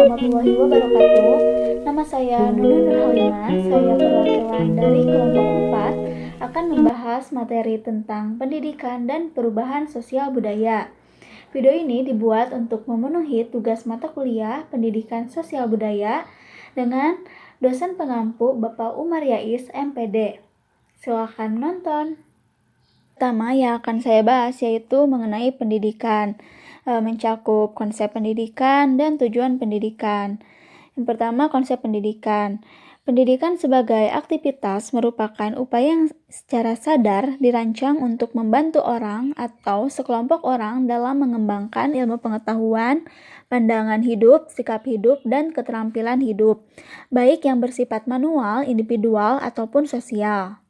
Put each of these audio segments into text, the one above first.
warahmatullahi wabarakatuh. Nama saya Nuna Nurhalimah, saya perwakilan dari kelompok 4 akan membahas materi tentang pendidikan dan perubahan sosial budaya. Video ini dibuat untuk memenuhi tugas mata kuliah pendidikan sosial budaya dengan dosen pengampu Bapak Umar Yais, MPD. Silakan nonton. Pertama yang akan saya bahas yaitu mengenai pendidikan, mencakup konsep pendidikan dan tujuan pendidikan. Yang pertama, konsep pendidikan. Pendidikan sebagai aktivitas merupakan upaya yang secara sadar dirancang untuk membantu orang atau sekelompok orang dalam mengembangkan ilmu pengetahuan, pandangan hidup, sikap hidup, dan keterampilan hidup, baik yang bersifat manual, individual, ataupun sosial.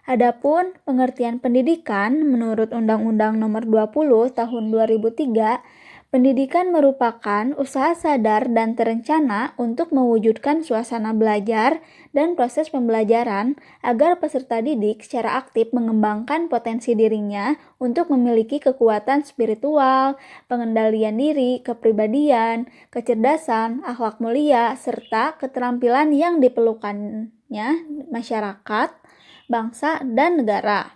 Adapun pengertian pendidikan menurut Undang-Undang Nomor 20 Tahun 2003, pendidikan merupakan usaha sadar dan terencana untuk mewujudkan suasana belajar dan proses pembelajaran agar peserta didik secara aktif mengembangkan potensi dirinya untuk memiliki kekuatan spiritual, pengendalian diri, kepribadian, kecerdasan, akhlak mulia, serta keterampilan yang diperlukannya masyarakat, bangsa, dan negara.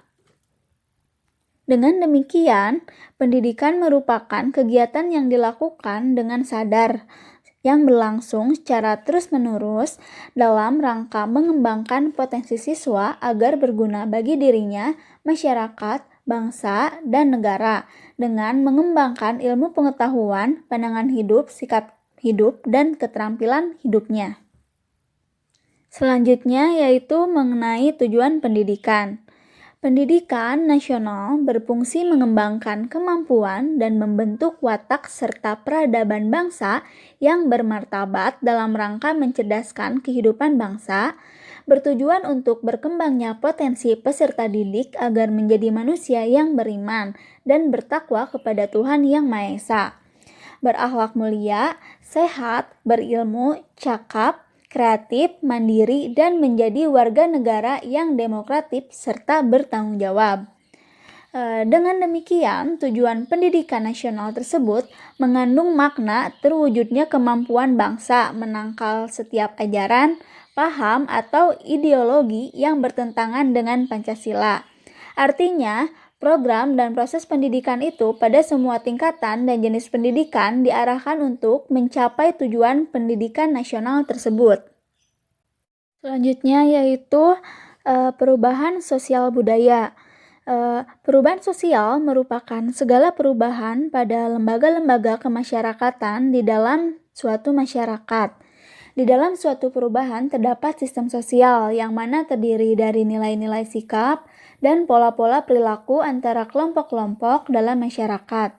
Dengan demikian, pendidikan merupakan kegiatan yang dilakukan dengan sadar, yang berlangsung secara terus-menerus dalam rangka mengembangkan potensi siswa agar berguna bagi dirinya, masyarakat, bangsa, dan negara, dengan mengembangkan ilmu pengetahuan, pandangan hidup, sikap hidup, dan keterampilan hidupnya. Selanjutnya yaitu mengenai tujuan pendidikan. Pendidikan nasional berfungsi mengembangkan kemampuan dan membentuk watak serta peradaban bangsa yang bermartabat dalam rangka mencerdaskan kehidupan bangsa, bertujuan untuk berkembangnya potensi peserta didik agar menjadi manusia yang beriman dan bertakwa kepada Tuhan Yang Maha Esa, berakhlak mulia, sehat, berilmu, cakap, kreatif, mandiri, dan menjadi warga negara yang demokratis serta bertanggung jawab. Dengan demikian, tujuan pendidikan nasional tersebut mengandung makna terwujudnya kemampuan bangsa menangkal setiap ajaran, paham, atau ideologi yang bertentangan dengan Pancasila. Artinya, program dan proses pendidikan itu pada semua tingkatan dan jenis pendidikan diarahkan untuk mencapai tujuan pendidikan nasional tersebut. Selanjutnya yaitu perubahan sosial budaya. Perubahan sosial merupakan segala perubahan pada lembaga-lembaga kemasyarakatan di dalam suatu masyarakat. Di dalam suatu perubahan terdapat sistem sosial yang mana terdiri dari nilai-nilai sikap dan pola-pola perilaku antara kelompok-kelompok dalam masyarakat.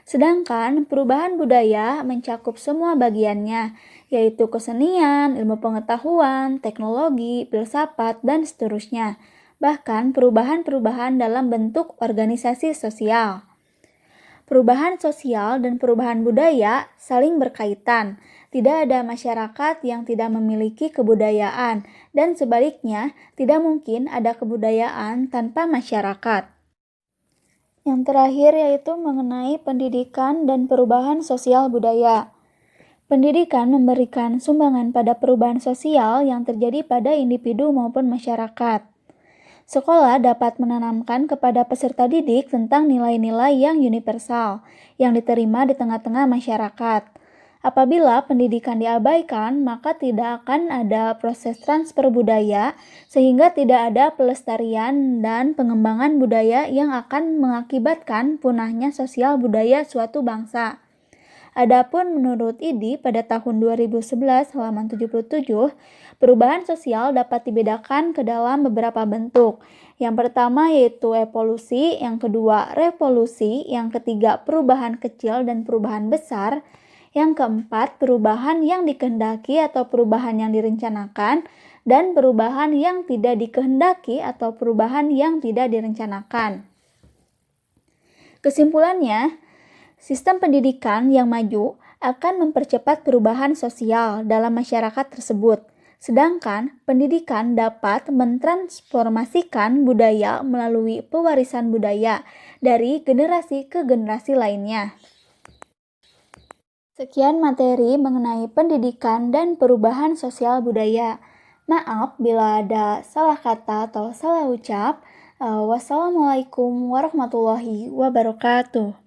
Sedangkan perubahan budaya mencakup semua bagiannya, yaitu kesenian, ilmu pengetahuan, teknologi, filsafat, dan seterusnya. Bahkan perubahan-perubahan dalam bentuk organisasi sosial. Perubahan sosial dan perubahan budaya saling berkaitan. Tidak ada masyarakat yang tidak memiliki kebudayaan, dan sebaliknya, tidak mungkin ada kebudayaan tanpa masyarakat. Yang terakhir yaitu mengenai pendidikan dan perubahan sosial budaya. Pendidikan memberikan sumbangan pada perubahan sosial yang terjadi pada individu maupun masyarakat. Sekolah dapat menanamkan kepada peserta didik tentang nilai-nilai yang universal, yang diterima di tengah-tengah masyarakat. Apabila pendidikan diabaikan, maka tidak akan ada proses transfer budaya, sehingga tidak ada pelestarian dan pengembangan budaya yang akan mengakibatkan punahnya sosial budaya suatu bangsa. Adapun menurut IDI pada tahun 2011 halaman 77, perubahan sosial dapat dibedakan ke dalam beberapa bentuk. Yang pertama yaitu evolusi, yang kedua revolusi, yang ketiga perubahan kecil dan perubahan besar, yang keempat perubahan yang dikehendaki atau perubahan yang direncanakan, dan perubahan yang tidak dikehendaki atau perubahan yang tidak direncanakan. Kesimpulannya, sistem pendidikan yang maju akan mempercepat perubahan sosial dalam masyarakat tersebut, sedangkan pendidikan dapat mentransformasikan budaya melalui pewarisan budaya dari generasi ke generasi lainnya. Sekian materi mengenai pendidikan dan perubahan sosial budaya. Maaf bila ada salah kata atau salah ucap. Wassalamualaikum warahmatullahi wabarakatuh.